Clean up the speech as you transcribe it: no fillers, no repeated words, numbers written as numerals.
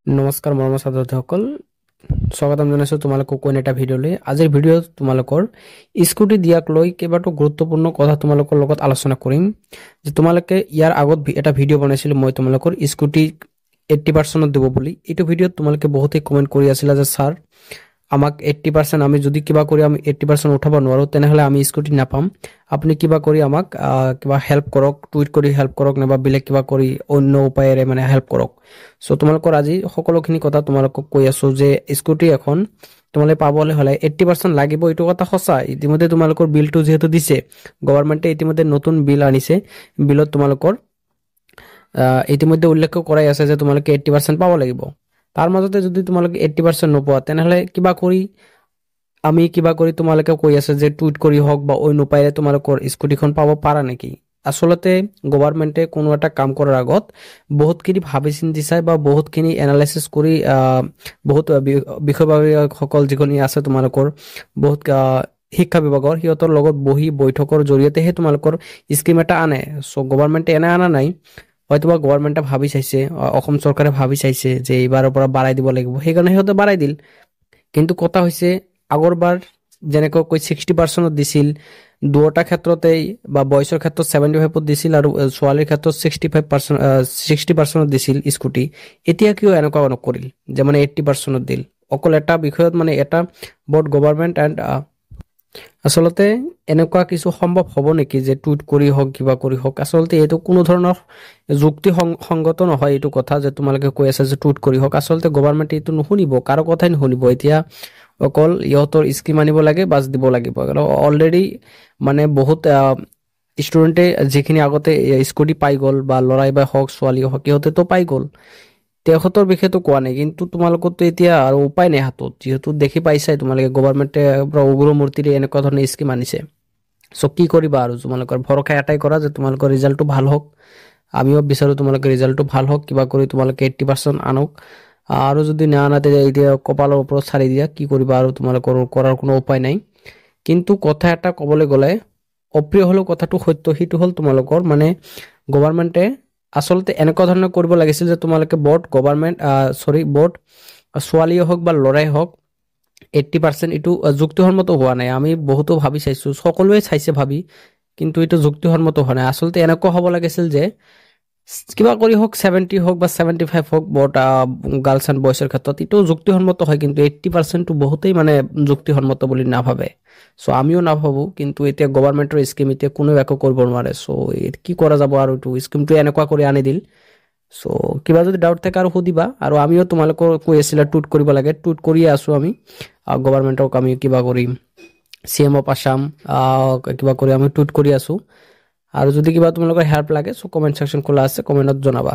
নমস্কাৰ মৰমৰ ছাত্ৰ-ছাত্ৰীসকল, স্বাগতম জনাইছো তোমালোকক কোন এটা ভিডিঅ'লৈ। আজিৰ ভিডিঅ'ত তোমালোকৰ স্কুটি দিয়াক লৈ কেইবাটাও গুৰুত্বপূৰ্ণ কথা তোমালোকৰ লগত আলোচনা কৰিম। যে তোমালোকে ইয়াৰ আগত এটা ভিডিঅ' বনাইছিলো মই তোমালোকৰ স্কুটি 80% দিব বুলি। এইটো ভিডিঅ'ত তোমালোকে বহুতে কমেন্ট কৰি আছিলা যে স্যাৰ আমাক 80% আমি যদি কিবা কৰি আমি 80% উঠাব নোৱাৰো তেনেহলে আমি স্কুটি নাপাম, আপুনি কিবা কৰি আমাক কিবা হেল্প কৰক, টুইট কৰি হেল্প কৰক নাইবা বেলেগ কিবা কৰি অন্য উপায়েৰে মানে হেল্প কৰক। সো তোমালোকৰ আজি সকলোখিনি কথা তোমালোকক কৈ আছো যে স্কুটি এখন তোমালোকে পাবলৈ হলে 80% লাগিব। এইটো কথা সঁচা। ইতিমধ্যে তোমালোকৰ বিলটো যেহেতু দিছে গভৰ্ণমেণ্টে, ইতিমধ্যে নতুন বিল আনিছে, বিলত তোমালোকৰ ইতিমধ্যে উল্লেখ কৰাই আছে যে তোমালোকে 80% পাব লাগিব। তাৰ মাজতে যদি তোমালোকে 80% নোপোৱা তেনেহলে কিবা কৰি তোমালোকে কৈ আছে যে টুইট কৰি হওক বা অন্য উপায়েৰে তোমালোকৰ স্কুটিখন পাব পাৰা নেকি। আসলতে গভৰ্ণমেণ্টে কোনো এটা কাম কৰাৰ আগত বহুতখিনি ভাবি চিন্তি চাই বা বহুতখিনি এনালাইচিছ কৰি বহুত বিষয়ববীয়াসকল যিখিনি আছে তোমালোকৰ বহুত শিক্ষা বিভাগৰ সিহঁতৰ লগত বহি বৈঠকৰ জৰিয়তেহে তোমালোকৰ স্কিম এটা আনে। চ' গভৰ্ণমেণ্টে এনে আনা নাই, হয়তোবা গভৰ্ণমেণ্টে ভাবি চাইছে, অসম চৰকাৰে ভাবি চাইছে যে এইবাৰৰ পৰা বাঢ়াই দিব লাগিব, সেইকাৰণে সিহঁতে বাঢ়াই দিল। কিন্তু কথা হৈছে আগৰবাৰ যেনেকৈ 60% দিছিল, দুটা ক্ষেত্ৰতেই বা বয়সৰ ক্ষেত্ৰত 75 দিছিল আৰু ছোৱালীৰ ক্ষেত্ৰত 60% দিছিল স্কুটি। এতিয়া কিয় এনেকুৱা নকৰিল যে মানে 80% দিল অকল এটা বিষয়ত, মানে এটা বোৰ্ড গভৰ্ণমেণ্ট এণ্ড আচলতে এনেকুৱা কিছু সম্ভৱ হ'ব নেকি যে টুইট কৰি হওক কিবা কৰি হওক। আচলতে এইটো কোনো ধৰণৰ যুক্তি সংগত নহয় এইটো কথা যে তোমালোকে কৈ আছা যে টুইট কৰি হওক। আচলতে গভৰ্ণমেণ্টে এইটো নুশুনিব, কাৰো কথাই নুশুনিব। এতিয়া অকল ইহঁতৰ স্কিম আনিব লাগে, বাছ দিব লাগিব। অলৰেডি মানে বহুত ষ্টুডেণ্টে যিখিনি আগতে স্কুটি পাই গ'ল বা ল'ৰাই বা হওক ছোৱালী হওক সিহঁতেতো পাই গ'ল, তেখেতৰ বিষয়েতো কোৱা নাই। কিন্তু তোমালোকৰতো এতিয়া আৰু উপায় নাই হাতত, যিহেতু দেখি পাইছাই তোমালোকে গভৰ্ণমেণ্টে পুৰা উগ্ৰমূৰ্তিৰে এনেকুৱা ধৰণৰ স্কিম আনিছে। চ' কি কৰিবা আৰু তোমালোকৰ ভৰসা এটাই কৰা যে তোমালোকৰ ৰিজাল্টটো ভাল হওক। আমিও বিচাৰো তোমালোকে ৰিজাল্টটো ভাল হওক, কিবা কৰি তোমালোকে 80% আনক। আৰু যদি না আনাতে এতিয়া কপালৰ ওপৰত চাৰি দিয়া, কি কৰিবা আৰু তোমালোকৰ কৰাৰ কোনো উপায় নাই। কিন্তু কথা এটা ক'বলৈ গ'লে অপ্ৰিয় হলেও কথাটো সত্য, সেইটো হ'ল তোমালোকৰ মানে গভৰ্ণমেণ্টে আচলতে এনেকুৱা ধৰণৰ কৰিব লাগিছিল যে তোমালোকে বোৰ্ড ছোৱালীয়ে হওক বা ল'ৰাই হওক 80% এইটো যুক্তিসন্মত হোৱা নাই। আমি বহুতো ভাবি চাইছো, সকলোৱে চাইছে ভাবি, কিন্তু এইটো যুক্তিসন্মত হোৱা নাই। আচলতে এনেকুৱা হ'ব লাগিছিল যে কিবা কৰি হওক 70 হওক বা 75 হওক বোৰ্ড গাৰ্লছ এণ্ড বয়ছৰ ক্ষেত্ৰত এইটো যুক্তিসন্মত হয়, কিন্তু 80%টো বহুতেই মানে যুক্তিসন্মত বুলি নাভাবে। চ' আমিও নাভাবো, কিন্তু এতিয়া গভৰ্ণমেণ্টৰ স্কিম এতিয়া কোনেও একো কৰিব নোৱাৰে। চ' কি কৰা যাব আৰু এইটো স্কিমটো এনেকুৱা কৰি আনি দিল। চ' কিবা যদি ডাউট থাকে আৰু সুধিবা। আৰু আমিও তোমালোকৰ কৈ আছিলা টুইট কৰিব লাগে, টুইট কৰিয়ে আছো আমি গভৰ্ণমেণ্টক। আমি কিবা কৰিম CM অফ আছাম কিবা কৰি আমি টুইট কৰি আছো। আৰু যদি কিবা তোমালোকৰ হেল্প লাগে চ' কমেণ্ট ছেকশ্যন খোলা আছে, কমেণ্টত জনাবা।